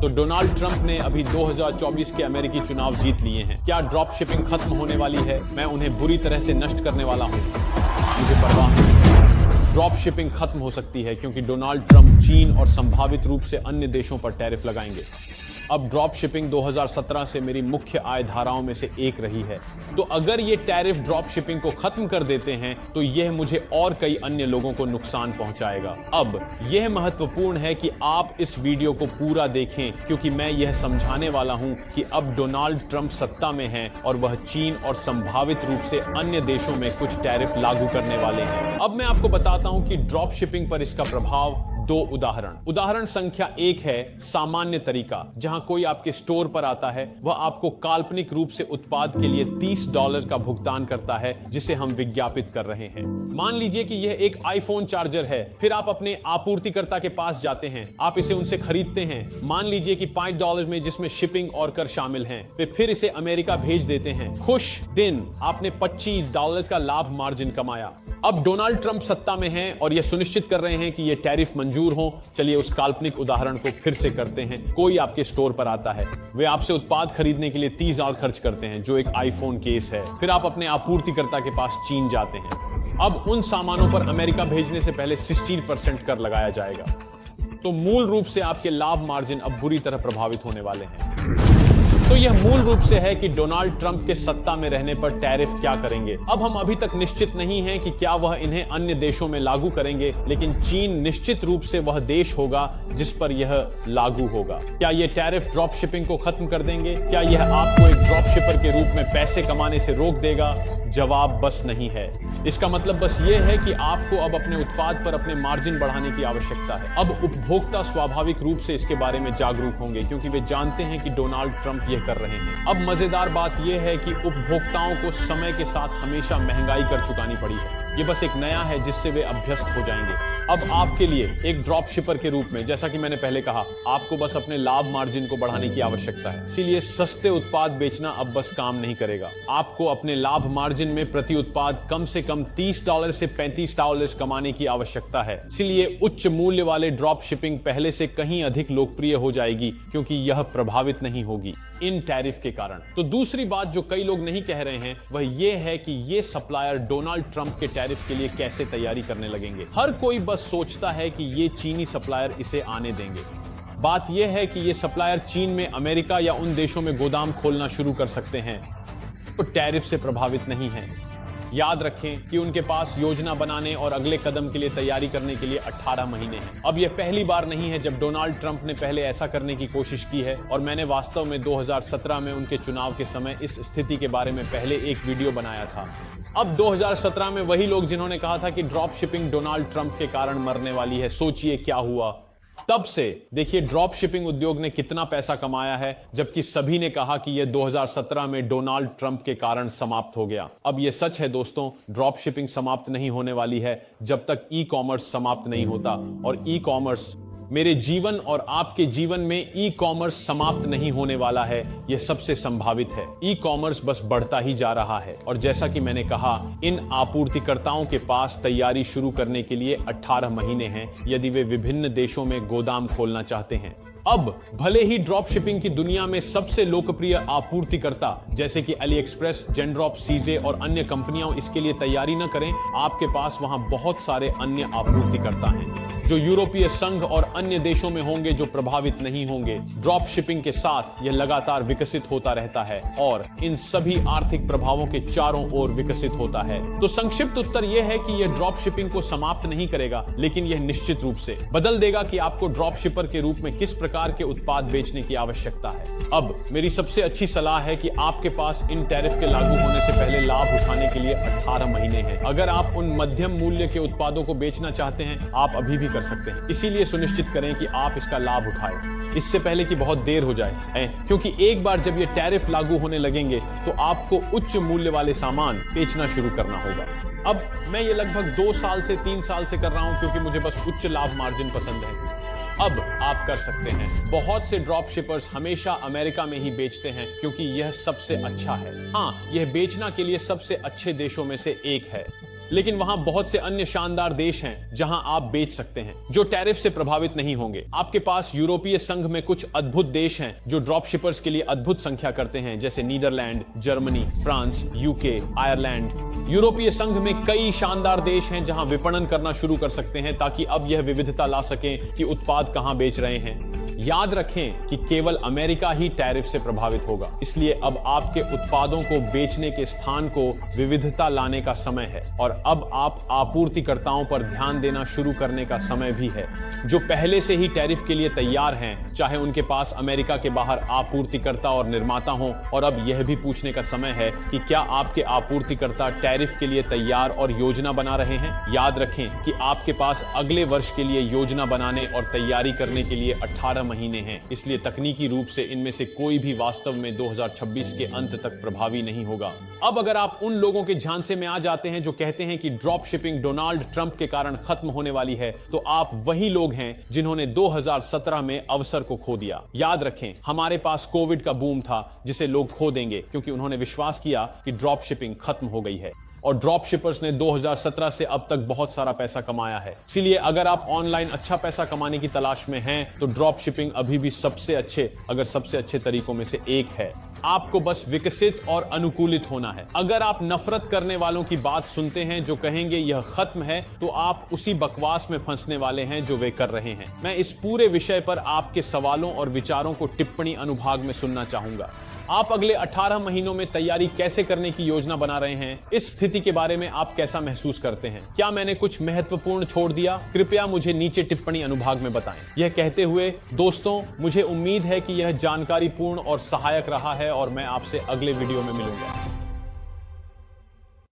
तो Donald Trump ने अभी 2024 के अमेरिकी चुनाव जीत लिए हैं। क्या ड्रॉप शिपिंग खत्म होने वाली है? मैं उन्हें बुरी तरह से नष्ट करने वाला हूं। मुझे परवाह नहीं। ड्रॉप शिपिंग खत्म हो सकती है क्योंकि डोनाल्ड ट्रंप चीन और संभावित रूप से अन्य देशों पर टैरिफ लगाएंगे। अब ड्रॉप शिपिंग 2017 से मेरी मुख्य आय धाराओं में से एक रही है। तो अगर ये टैरिफ ड्रॉप शिपिंग को खत्म कर देते हैं तो यह मुझे और कई अन्य लोगों को नुकसान पहुंचाएगा। अब यह महत्वपूर्ण है कि आप इस वीडियो को पूरा देखें क्योंकि मैं यह समझाने वाला हूं कि अब डोनाल्ड ट्रंप सत्ता में हैं और वह चीन और संभावित रूप से अन्य देशों में कुछ टैरिफ लागू करने वाले हैं। अब मैं आपको बताता हूं कि ड्रॉप शिपिंग पर इसका प्रभाव। दो उदाहरण संख्या 1 है सामान्य तरीका, जहां कोई आपके स्टोर पर आता है, वह आपको काल्पनिक रूप से उत्पाद के लिए $30 का भुगतान करता है जिसे हम विज्ञापित कर रहे हैं। मान लीजिए कि यह एक आईफोन चार्जर है। फिर आप अपने आपूर्तिकर्ता के पास जाते हैं, आप इसे उनसे खरीदते हैं, मान लीजिए कि $5 में, जिसमें शिपिंग और कर शामिल हैं। वे फिर इसे अमेरिका भेज देते हैं। खुश दिन, आपने $25 का लाभ मार्जिन कमाया। अब डोनाल्ड ट्रंप सत्ता में हैं और यह सुनिश्चित कर रहे हैं कि यह टैरिफ मंजूर हो। चलिए उस काल्पनिक उदाहरण को फिर से करते हैं। कोई आपके स्टोर पर आता है, वे आपसे उत्पाद खरीदने के लिए $30 खर्च करते हैं, जो एक आईफोन केस है। फिर आप अपने आपूर्तिकर्ता के पास चीन जाते हैं। अब उन सामानों पर अमेरिका भेजने से पहले 16% कर लगाया जाएगा। तो मूल रूप से आपके लाभ मार्जिन अब बुरी तरह प्रभावित होने वाले हैं। तो यह मूल रूप से है कि डोनाल्ड ट्रंप के सत्ता में रहने पर टैरिफ क्या करेंगे। अब हम अभी तक निश्चित नहीं हैं कि क्या वह इन्हें अन्य देशों में लागू करेंगे, लेकिन चीन निश्चित रूप से वह देश होगा जिस पर यह लागू होगा। क्या यह टैरिफ ड्रॉप शिपिंग को खत्म कर देंगे? क्या यह आपको एक ड्रॉप शिपर के रूप में पैसे कमाने से रोक देगा? जवाब बस नहीं है। इसका मतलब बस यह है कि आपको अब अपने उत्पाद पर अपने मार्जिन बढ़ाने की आवश्यकता है। अब उपभोक्ता स्वाभाविक रूप से इसके बारे में जागरूक होंगे क्योंकि वे जानते हैं कि डोनाल्ड ट्रंप यह कर रहे हैं। अब मजेदार बात यह है कि उपभोक्ताओं को समय के साथ हमेशा महंगाई कर चुकानी पड़ी है। ये बस एक नया है जिससे वे अभ्यस्त हो जाएंगे। अब आपके लिए एक ड्रॉप शिपर के रूप में, जैसा कि मैंने पहले कहा, आपको बस अपने लाभ मार्जिन को बढ़ाने की आवश्यकता है। इसीलिए सस्ते उत्पाद बेचना अब बस काम नहीं करेगा। आपको अपने लाभ मार्जिन में प्रति उत्पाद कम से कम $30 से $35 कमाने की आवश्यकता है। इसीलिए उच्च मूल्य वाले ड्रॉप शिपिंग पहले से कहीं अधिक लोकप्रिय हो जाएगी क्योंकि यह प्रभावित नहीं होगी इन टैरिफ के कारण। तो दूसरी बात जो कई लोग नहीं कह रहे हैं वह यह है कि ये सप्लायर डोनाल्ड ट्रंप के टैरिफ के लिए कैसे तैयारी करने लगेंगे। हर कोई बस सोचता है कि ये चीनी सप्लायर इसे आने देंगे। बात यह है कि ये सप्लायर चीन में, अमेरिका या उन देशों में गोदाम खोलना शुरू कर सकते हैं तो टैरिफ से प्रभावित नहीं है। याद रखें कि उनके पास योजना बनाने और अगले कदम के लिए तैयारी करने के लिए 18 महीने हैं। अब यह पहली बार नहीं है जब डोनाल्ड ट्रंप ने पहले ऐसा करने की कोशिश की है और मैंने वास्तव में 2017 में उनके चुनाव के समय इस स्थिति के बारे में पहले एक वीडियो बनाया था। अब 2017 में वही लोग जिन्होंने कहा था कि ड्रॉप शिपिंग डोनाल्ड ट्रंप के कारण मरने वाली है, सोचिए क्या हुआ। तब से देखिए ड्रॉप शिपिंग उद्योग ने कितना पैसा कमाया है, जबकि सभी ने कहा कि यह 2017 में डोनाल्ड ट्रंप के कारण समाप्त हो गया। अब यह सच है दोस्तों, ड्रॉप शिपिंग समाप्त नहीं होने वाली है जब तक ई कॉमर्स समाप्त नहीं होता। और ई कॉमर्स, मेरे जीवन और आपके जीवन में ई कॉमर्स समाप्त नहीं होने वाला है, यह सबसे संभावित है। ई कॉमर्स बस बढ़ता ही जा रहा है और जैसा कि मैंने कहा, इन आपूर्तिकर्ताओं के पास तैयारी शुरू करने के लिए 18 महीने हैं यदि वे विभिन्न देशों में गोदाम खोलना चाहते हैं। अब भले ही ड्रॉप शिपिंग की दुनिया में सबसे लोकप्रिय आपूर्तिकर्ता जैसे कि अली एक्सप्रेस, जेनड्रॉप, सीजे और अन्य कंपनियां इसके लिए तैयारी न करें, आपके पास वहां बहुत सारे अन्य आपूर्तिकर्ता हैं जो यूरोपीय संघ और अन्य देशों में होंगे जो प्रभावित नहीं होंगे। ड्रॉप शिपिंग के साथ यह लगातार विकसित होता रहता है और इन सभी आर्थिक प्रभावों के चारों ओर विकसित होता है। तो संक्षिप्त उत्तर यह है कि यह ड्रॉप शिपिंग को समाप्त नहीं करेगा, लेकिन यह निश्चित रूप से बदल देगा कि आपको ड्रॉप शिपर के रूप में किस प्रकार के उत्पाद बेचने की आवश्यकता है। अब मेरी सबसे अच्छी सलाह है कि आपके पास इन टैरिफ के लागू होने से पहले लाभ उठाने के लिए 18 महीने हैं। अगर आप उन मध्यम मूल्य के उत्पादों को बेचना चाहते हैं, आप अभी भी कर सकते हैं। इसीलिए सुनिश्चित करें कि आप इसका लाभ उठाएं इससे पहले कि बहुत देर हो जाए, क्योंकि एक बार जब ये टैरिफ लागू होने लगेंगे तो आपको उच्च मूल्य वाले सामान बेचना शुरू करना होगा। अब मैं ये लगभग 2 साल से 3 साल से कर रहा हूं क्योंकि मुझे बस उच्च लाभ मार्जिन पसंद है। अब आप कर सकते हैं। बहुत से ड्रॉप शिपर्स हमेशा अमेरिका में ही बेचते हैं क्योंकि यह सबसे अच्छा है। हाँ, यह बेचना के लिए सबसे अच्छे देशों में से एक है। लेकिन वहां बहुत से अन्य शानदार देश हैं जहां आप बेच सकते हैं जो टैरिफ से प्रभावित नहीं होंगे। आपके पास यूरोपीय संघ में कुछ अद्भुत देश हैं जो ड्रॉप शिपर्स के लिए अद्भुत संख्या करते हैं, जैसे Netherland, Germany, France, UK, Ireland. यूरोपीय संघ में कई शानदार देश हैं जहां विपणन करना शुरू कर सकते हैं ताकि अब यह विविधता ला सकें कि उत्पाद कहां बेच रहे हैं। याद रखें कि केवल अमेरिका ही टैरिफ से प्रभावित होगा, इसलिए अब आपके उत्पादों को बेचने के स्थान को विविधता लाने का समय है और अब आप आपूर्तिकर्ताओं पर ध्यान देना शुरू करने का समय भी है जो पहले से ही टैरिफ के लिए तैयार हैं, चाहे उनके पास अमेरिका के बाहर आपूर्तिकर्ता और निर्माता हों। और अब यह भी पूछने का समय है कि क्या आपके आपूर्तिकर्ता टैरिफ के लिए तैयार और योजना बना रहे हैं। याद रखें कि आपके पास अगले वर्ष के लिए योजना बनाने और तैयारी करने के लिए 18 महीने हैं, इसलिए तकनीकी रूप से इनमें से कोई भी वास्तव में 2026 के अंत तक प्रभावी नहीं होगा। अब अगर आप उन लोगों के झांसे में आ जाते हैं जो कहते हैं कि ड्रॉप शिपिंग डोनाल्ड ट्रंप के कारण खत्म होने वाली है, तो आप वही लोग हैं जिन्होंने 2017 में अवसर को खो दिया। याद रखें, हमारे पास कोविड का बूम था जिसे लोग खो देंगे क्योंकि उन्होंने विश्वास किया कि ड्रॉप शिपिंग खत्म हो गई है। और ड्रॉप शिपर्स ने 2017 से अब तक बहुत सारा पैसा कमाया है। इसीलिए अगर आप ऑनलाइन अच्छा पैसा कमाने की तलाश में हैं तो ड्रॉप शिपिंग अभी भी सबसे अच्छे तरीकों में से एक है। आपको बस विकसित और अनुकूलित होना है। अगर आप नफरत करने वालों की बात सुनते हैं जो कहेंगे यह खत्म है, तो आप उसी बकवास में फंसने वाले हैं जो वे कर रहे हैं। मैं इस पूरे विषय पर आपके सवालों और विचारों को टिप्पणी अनुभाग में सुनना चाहूंगा। आप अगले 18 महीनों में तैयारी कैसे करने की योजना बना रहे हैं? इस स्थिति के बारे में आप कैसा महसूस करते हैं? क्या मैंने कुछ महत्वपूर्ण छोड़ दिया? कृपया मुझे नीचे टिप्पणी अनुभाग में बताएं। यह कहते हुए दोस्तों, मुझे उम्मीद है कि यह जानकारीपूर्ण और सहायक रहा है और मैं आपसे अगले वीडियो में मिलूंगा।